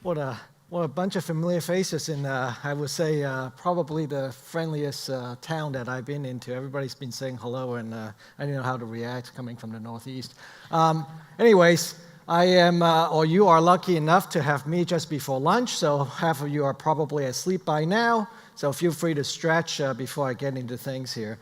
What a bunch of familiar faces in, I would say, probably the friendliest town that I've been into. Everybody's been saying hello, and I didn't know how to react coming from the Northeast. Anyways, I am, or you are lucky enough to have me just before lunch, so half of you are probably asleep by now, so feel free to stretch before I get into things here.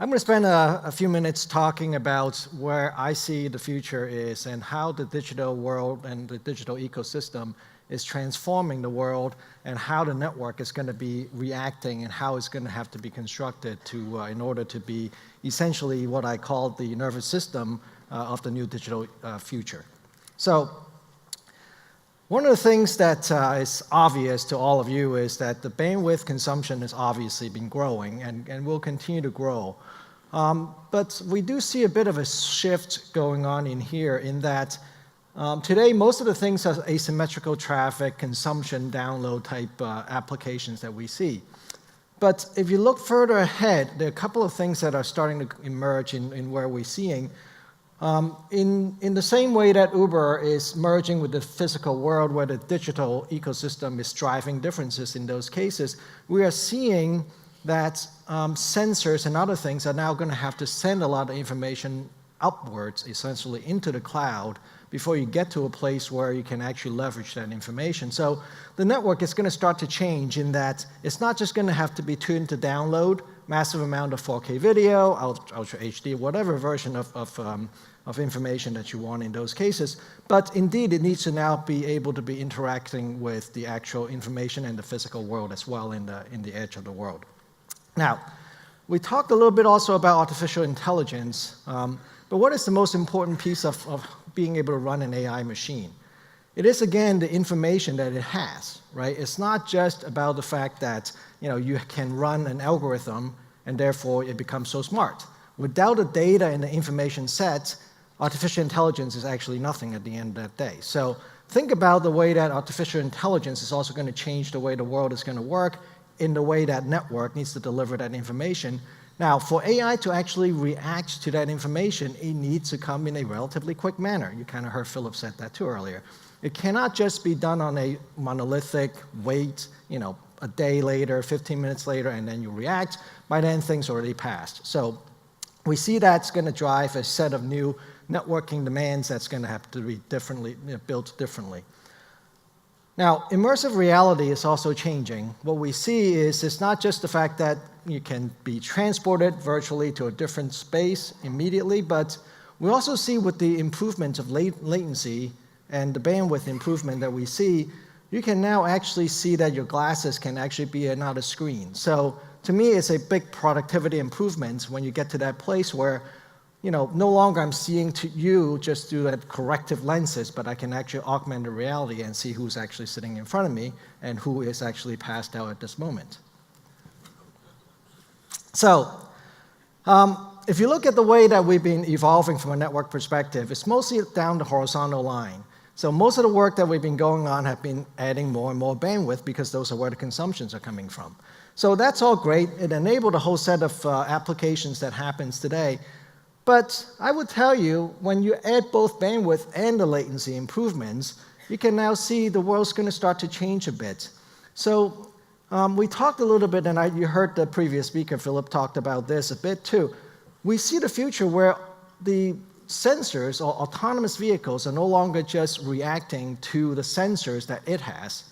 I'm going to spend a few minutes talking about where I see the future is and how the digital world and the digital ecosystem is transforming the world and how the network is going to be reacting and how it's going to have to be constructed to, in order to be essentially what I call the nervous system of the new digital future. So one of the things that is obvious to all of you is that the bandwidth consumption has obviously been growing and will continue to grow. But we do see a bit of a shift going on in here in that today most of the things are asymmetrical traffic, consumption, download type applications that we see. But if you look further ahead, there are a couple of things that are starting to emerge in where we're seeing. In the same way that Uber is merging with the physical world where the digital ecosystem is driving differences in those cases, we are seeing that sensors and other things are now going to have to send a lot of information upwards, essentially into the cloud, before you get to a place where you can actually leverage that information. So the network is going to start to change in that it's not just going to have to be tuned to download massive amount of 4K video, Ultra HD, whatever version of information that you want in those cases, but indeed it needs to now be able to be interacting with the actual information and the physical world as well in the edge of the world. Now, we talked a little bit also about artificial intelligence, but what is the most important piece of being able to run an AI machine? It is, again, the information that it has, right? It's not just about the fact that you can run an algorithm and therefore it becomes so smart. Without the data and the information set, artificial intelligence is actually nothing at the end of that day. So think about the way that artificial intelligence is also going to change the way the world is going to work in the way that network needs to deliver that information. Now, for AI to actually react to that information, it needs to come in a relatively quick manner. You kind of heard Philip said that too earlier. It cannot just be done on a monolithic wait, a day later, 15 minutes later, and then you react. By then, things already passed. So we see that's going to drive a set of new networking demands that's going to have to be built differently. Now, immersive reality is also changing. What we see is it's not just the fact that you can be transported virtually to a different space immediately, but we also see with the improvement of latency and the bandwidth improvement that we see, you can now actually see that your glasses can actually be another screen. So to me, it's a big productivity improvement when you get to that place where no longer I'm seeing you just through that corrective lenses, but I can actually augment the reality and see who's actually sitting in front of me and who is actually passed out at this moment. So if you look at the way that we've been evolving from a network perspective, it's mostly down the horizontal line. So most of the work that we've been going on have been adding more and more bandwidth because those are where the consumptions are coming from. So that's all great. It enabled a whole set of applications that happens today. But I would tell you, when you add both bandwidth and the latency improvements, you can now see the world's going to start to change a bit. So we talked a little bit, and you heard the previous speaker, Philip, talked about this a bit too. We see the future where the sensors or autonomous vehicles are no longer just reacting to the sensors that it has,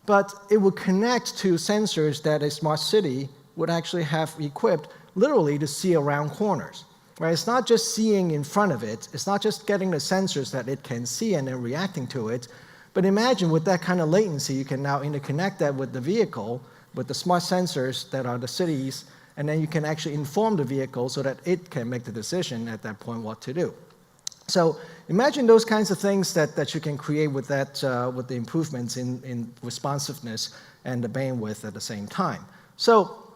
but it will connect to sensors that a smart city would actually have equipped literally to see around corners. Right? It's not just seeing in front of it. It's not just getting the sensors that it can see and then reacting to it. But imagine with that kind of latency, you can now interconnect that with the vehicle, with the smart sensors that are the cities, and then you can actually inform the vehicle so that it can make the decision at that point what to do. So imagine those kinds of things that you can create with that, with the improvements in responsiveness and the bandwidth at the same time. So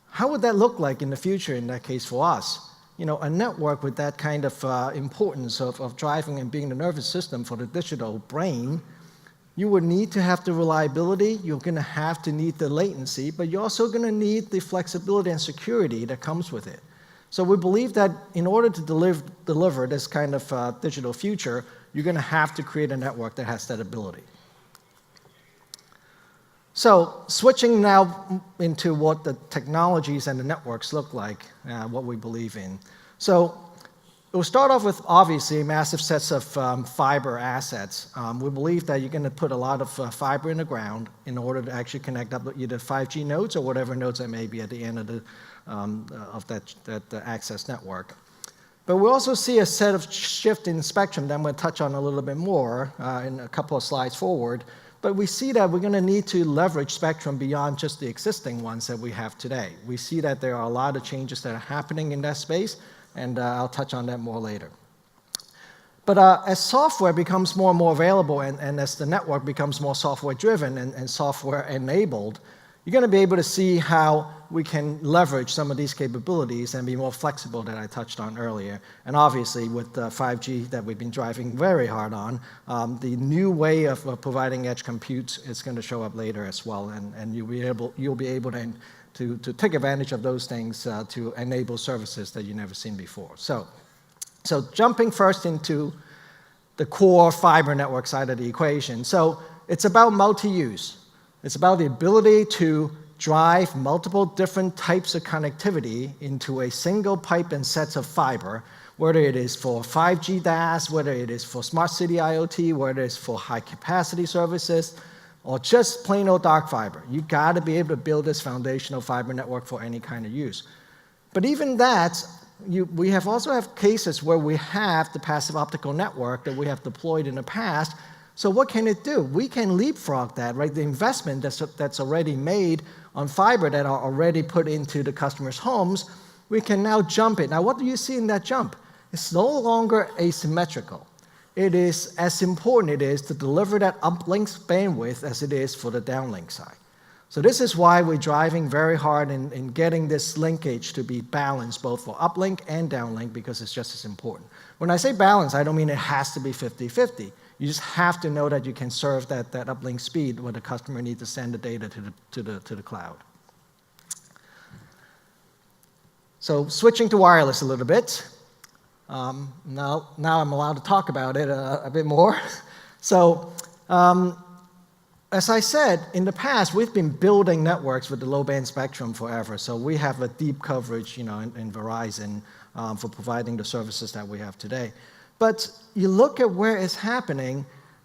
how would that look like in the future in that case for us? A network with that kind of importance of driving and being the nervous system for the digital brain, you would need to have the reliability, you're going to have to need the latency, but you're also going to need the flexibility and security that comes with it. So we believe that in order to deliver this kind of digital future, you're going to have to create a network that has that ability. So switching now into what the technologies and the networks look like, what we believe in. So we'll start off with, obviously, massive sets of fiber assets. We believe that you're going to put a lot of fiber in the ground in order to actually connect up either 5G nodes or whatever nodes that may be at the end of that access network. But we also see a set of shift in spectrum that I'm going to touch on a little bit more in a couple of slides forward. But we see that we're going to need to leverage spectrum beyond just the existing ones that we have today. We see that there are a lot of changes that are happening in that space, and I'll touch on that more later. But as software becomes more and more available, and as the network becomes more software-driven and software-enabled, you're going to be able to see how we can leverage some of these capabilities and be more flexible that I touched on earlier. And obviously, with 5G that we've been driving very hard on, the new way of providing edge compute is going to show up later as well, and you'll be able to take advantage of those things to enable services that you've never seen before. So jumping first into the core fiber network side of the equation. So it's about multi-use. It's about the ability to drive multiple different types of connectivity into a single pipe and sets of fiber, whether it is for 5G DAS, whether it is for smart city IoT, whether it is for high-capacity services, or just plain old dark fiber. You got to be able to build this foundational fiber network for any kind of use. But even that, we also have cases where we have the passive optical network that we have deployed in the past. So what can it do? We can leapfrog that, right? The investment that's already made on fiber that are already put into the customer's homes, we can now jump it. Now, what do you see in that jump? It's no longer asymmetrical. It is as important it is to deliver that uplink bandwidth as it is for the downlink side. So this is why we're driving very hard in getting this linkage to be balanced both for uplink and downlink, because it's just as important. When I say balance, I don't mean it has to be 50-50. You just have to know that you can serve that uplink speed where the customer needs to send the data to the cloud. So switching to wireless a little bit. Now I'm allowed to talk about it a bit more. So as I said, in the past, we've been building networks with the low-band spectrum forever. So we have a deep coverage, in Verizon for providing the services that we have today. But you look at where it's happening,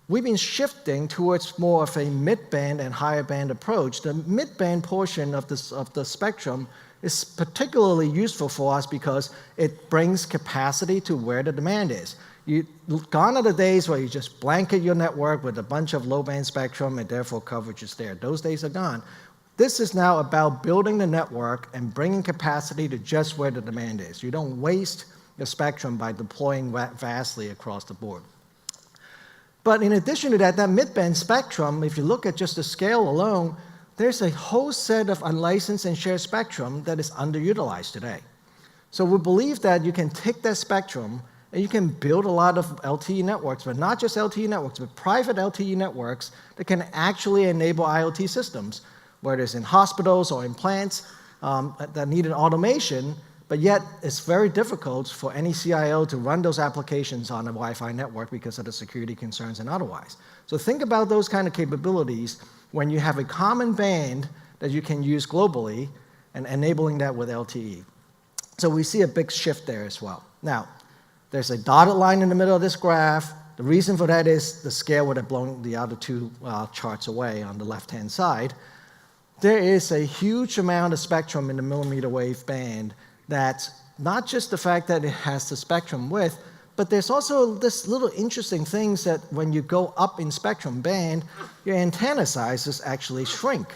we've been shifting towards more of a mid-band and higher band approach. The mid-band portion of the spectrum is particularly useful for us because it brings capacity to where the demand is. Gone are the days where you just blanket your network with a bunch of low-band spectrum and therefore coverage is there. Those days are gone. This is now about building the network and bringing capacity to just where the demand is. You don't waste your spectrum by deploying vastly across the board. But in addition to that mid-band spectrum, if you look at just the scale alone, there's a whole set of unlicensed and shared spectrum that is underutilized today. So we believe that you can take that spectrum and you can build a lot of LTE networks, but not just LTE networks, but private LTE networks that can actually enable IoT systems, whether it's in hospitals or in plants that need an automation, but yet it's very difficult for any CIO to run those applications on a Wi-Fi network because of the security concerns and otherwise. So think about those kind of capabilities when you have a common band that you can use globally and enabling that with LTE. So we see a big shift there as well. Now, there's a dotted line in the middle of this graph. The reason for that is the scale would have blown the other two charts away on the left-hand side. There is a huge amount of spectrum in the millimeter wave band that's not just the fact that it has the spectrum width, but there's also this little interesting things that when you go up in spectrum band, your antenna sizes actually shrink.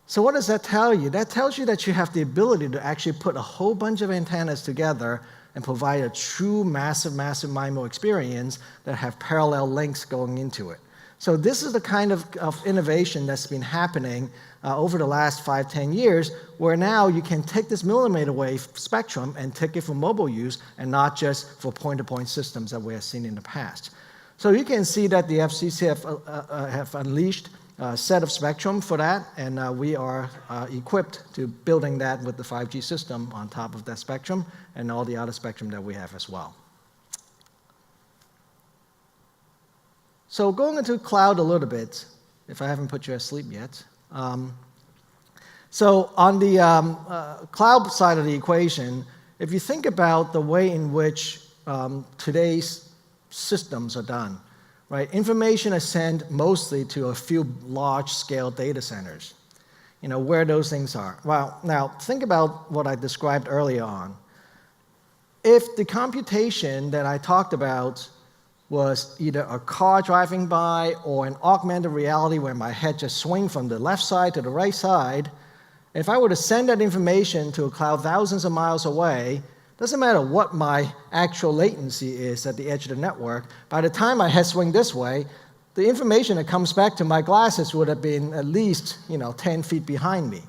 So what does that tell you? That tells you that you have the ability to actually put a whole bunch of antennas together and provide a true massive MIMO experience that have parallel links going into it. So this is the kind of innovation that's been happening over the last 5-10 years, where now you can take this millimeter wave spectrum and take it for mobile use and not just for point-to-point systems that we have seen in the past. So you can see that the FCC have unleashed set of spectrum for that, and we are equipped to building that with the 5G system on top of that spectrum and all the other spectrum that we have as well. So going into cloud a little bit, if I haven't put you asleep yet. So on the cloud side of the equation, if you think about the way in which today's systems are done, right? Information is sent mostly to a few large-scale data centers. You know, where those things are. Well, now think about what I described earlier on. If the computation that I talked about was either a car driving by or an augmented reality where my head just swings from the left side to the right side, if I were to send that information to a cloud thousands of miles away, doesn't matter what my actual latency is at the edge of the network, by the time my head swings this way, the information that comes back to my glasses would have been at least 10 feet behind me.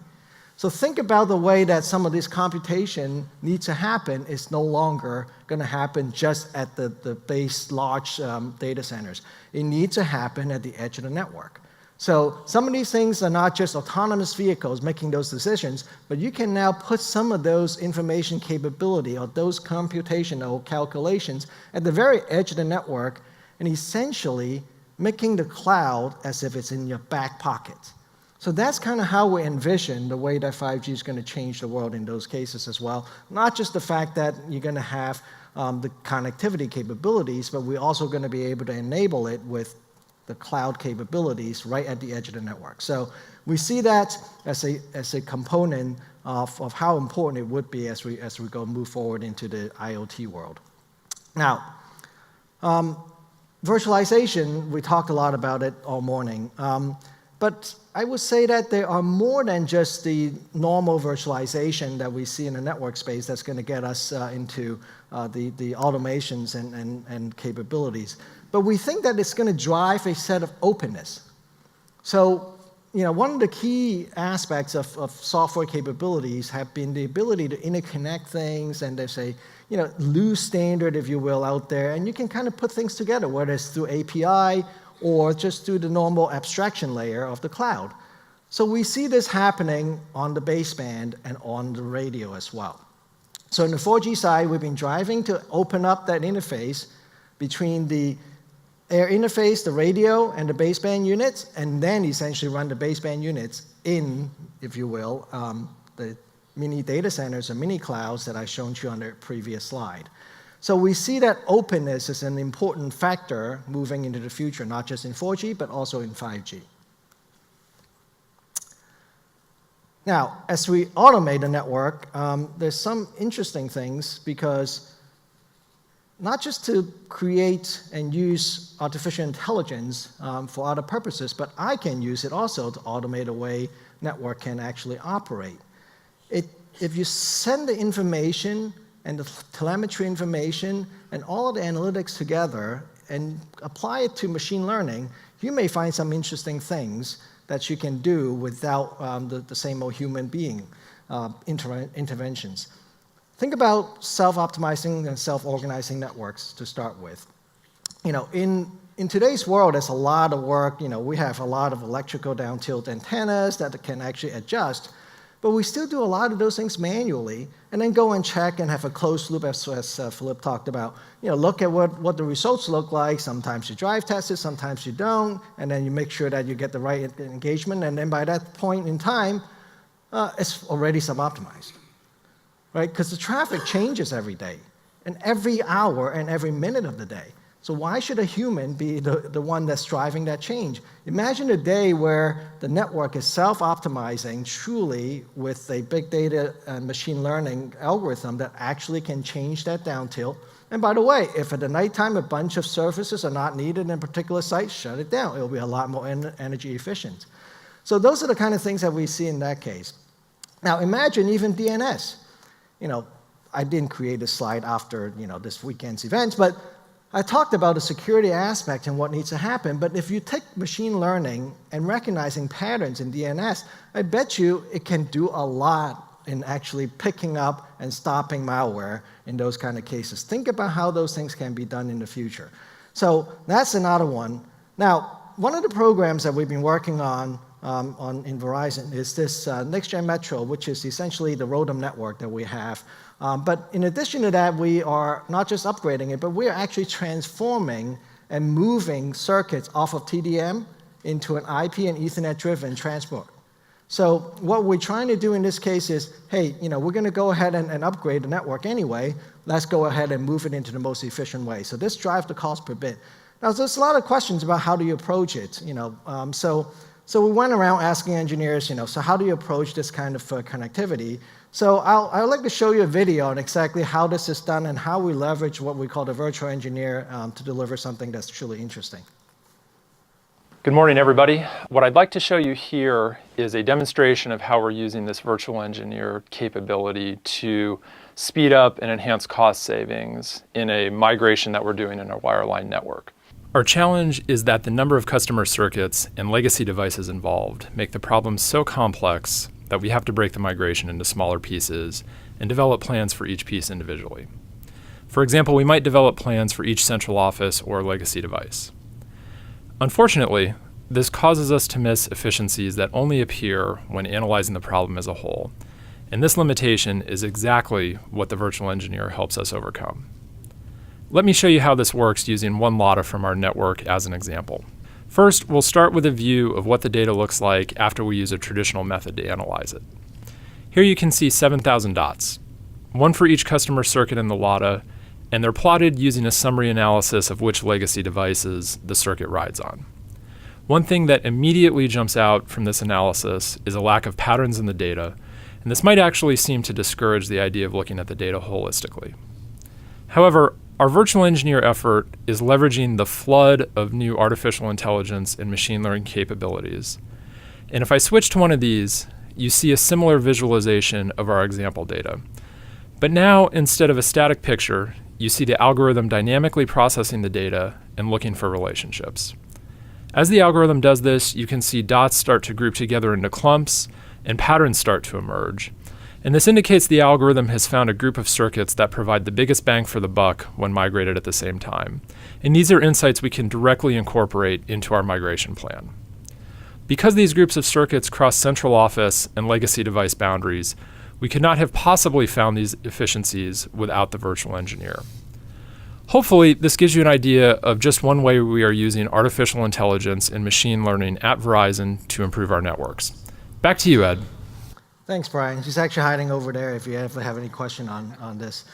So think about the way that some of this computation needs to happen is no longer going to happen just at the base large data centers. It needs to happen at the edge of the network. So some of these things are not just autonomous vehicles making those decisions, but you can now put some of those information capability or those computational calculations at the very edge of the network and essentially making the cloud as if it's in your back pocket. So that's kind of how we envision the way that 5G is going to change the world in those cases as well. Not just the fact that you're going to have the connectivity capabilities, but we're also going to be able to enable it with the cloud capabilities right at the edge of the network. So we see that as a component of how important it would be as we move forward into the IoT world. Now, virtualization, we talked a lot about it all morning. But I would say that there are more than just the normal virtualization that we see in the network space that's going to get us into the automations and capabilities. But we think that it's going to drive a set of openness. So, one of the key aspects of software capabilities have been the ability to interconnect things, and there's a loose standard, if you will, out there, and you can kind of put things together, whether it's through API or just through the normal abstraction layer of the cloud. So we see this happening on the baseband and on the radio as well. So on the 4G side, we've been driving to open up that interface between the air interface, the radio, and the baseband units, and then essentially run the baseband units in, if you will, the mini data centers or mini clouds that I showed you on the previous slide. So we see that openness is an important factor moving into the future, not just in 4G, but also in 5G. Now, as we automate the network, there's some interesting things because not just to create and use artificial intelligence for other purposes, but I can use it also to automate the way network can actually operate. If you send the information and the telemetry information and all of the analytics together and apply it to machine learning, you may find some interesting things that you can do without the same old human being interventions. Think about self-optimizing and self-organizing networks to start with. In today's world, there's a lot of work. We have a lot of electrical down-tilt antennas that can actually adjust, but we still do a lot of those things manually, and then go and check and have a closed loop, as Philip talked about. Look at what the results look like. Sometimes you drive test it, sometimes you don't, and then you make sure that you get the right engagement, and then by that point in time, it's already sub-optimized, right? Because the traffic changes every day, and every hour and every minute of the day. So why should a human be the one that's driving that change? Imagine a day where the network is self-optimizing truly with a big data and machine learning algorithm that actually can change that down tilt. And by the way, if at the nighttime a bunch of services are not needed in a particular site, shut it down. It'll be a lot more energy efficient. So those are the kind of things that we see in that case. Now imagine even DNS. I didn't create this slide after this weekend's events, but I talked about the security aspect and what needs to happen, but if you take machine learning and recognizing patterns in DNS, I bet you it can do a lot in actually picking up and stopping malware in those kind of cases. Think about how those things can be done in the future. So that's another one. Now, one of the programs that we've been working on in Verizon is this Next-Gen Metro, which is essentially the ROADM network that we have. But in addition to that, we are not just upgrading it, but we are actually transforming and moving circuits off of TDM into an IP and Ethernet-driven transport. So what we're trying to do in this case is, hey, we're going to go ahead and upgrade the network anyway. Let's go ahead and move it into the most efficient way. So this drives the cost per bit. Now, there's a lot of questions about how do you approach it. So we went around asking engineers, so how do you approach this kind of connectivity? So I'd like to show you a video on exactly how this is done and how we leverage what we call the virtual engineer to deliver something that's truly interesting. Good morning, everybody. What I'd like to show you here is a demonstration of how we're using this virtual engineer capability to speed up and enhance cost savings in a migration that we're doing in our wireline network. Our challenge is that the number of customer circuits and legacy devices involved make the problem so complex that we have to break the migration into smaller pieces and develop plans for each piece individually. For example, we might develop plans for each central office or legacy device. Unfortunately, this causes us to miss efficiencies that only appear when analyzing the problem as a whole, and this limitation is exactly what the virtual engineer helps us overcome. Let me show you how this works using one LOTA from our network as an example. First, we'll start with a view of what the data looks like after we use a traditional method to analyze it. Here you can see 7,000 dots, one for each customer circuit in the LOTA, and they're plotted using a summary analysis of which legacy devices the circuit rides on. One thing that immediately jumps out from this analysis is a lack of patterns in the data, and this might actually seem to discourage the idea of looking at the data holistically. However, our virtual engineer effort is leveraging the flood of new artificial intelligence and machine learning capabilities. And if I switch to one of these, you see a similar visualization of our example data. But now, instead of a static picture, you see the algorithm dynamically processing the data and looking for relationships. As the algorithm does this, you can see dots start to group together into clumps and patterns start to emerge. And this indicates the algorithm has found a group of circuits that provide the biggest bang for the buck when migrated at the same time. And these are insights we can directly incorporate into our migration plan. Because these groups of circuits cross central office and legacy device boundaries, we could not have possibly found these efficiencies without the virtual engineer. Hopefully, this gives you an idea of just one way we are using artificial intelligence and machine learning at Verizon to improve our networks. Back to you, Ed. Thanks, Brian. She's actually hiding over there if you ever have any question on this.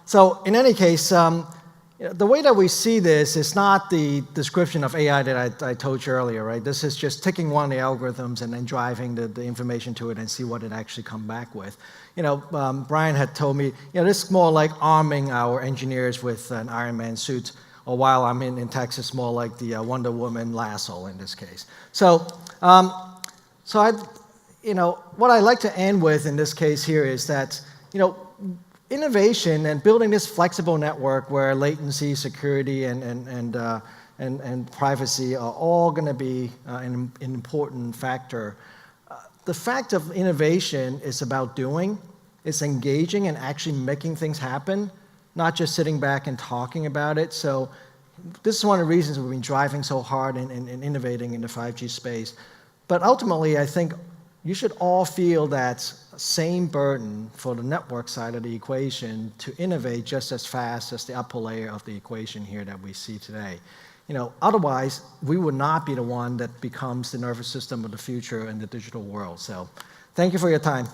So in any case, the way that we see this is not the description of AI that I told you earlier, right? This is just taking one of the algorithms and then driving the information to it and see what it actually comes back with. Brian had told me, this is more like arming our engineers with an Iron Man suit, or while I'm in Texas, more like the Wonder Woman lasso in this case. So what I'd like to end with in this case here is that, innovation and building this flexible network where latency, security, and privacy are all going to be an important factor. The fact of innovation is about doing, it's engaging and actually making things happen, not just sitting back and talking about it. So this is one of the reasons we've been driving so hard and innovating in the 5G space. But ultimately, I think you should all feel that same burden for the network side of the equation to innovate just as fast as the upper layer of the equation here that we see today. Otherwise, we would not be the one that becomes the nervous system of the future in the digital world. So thank you for your time.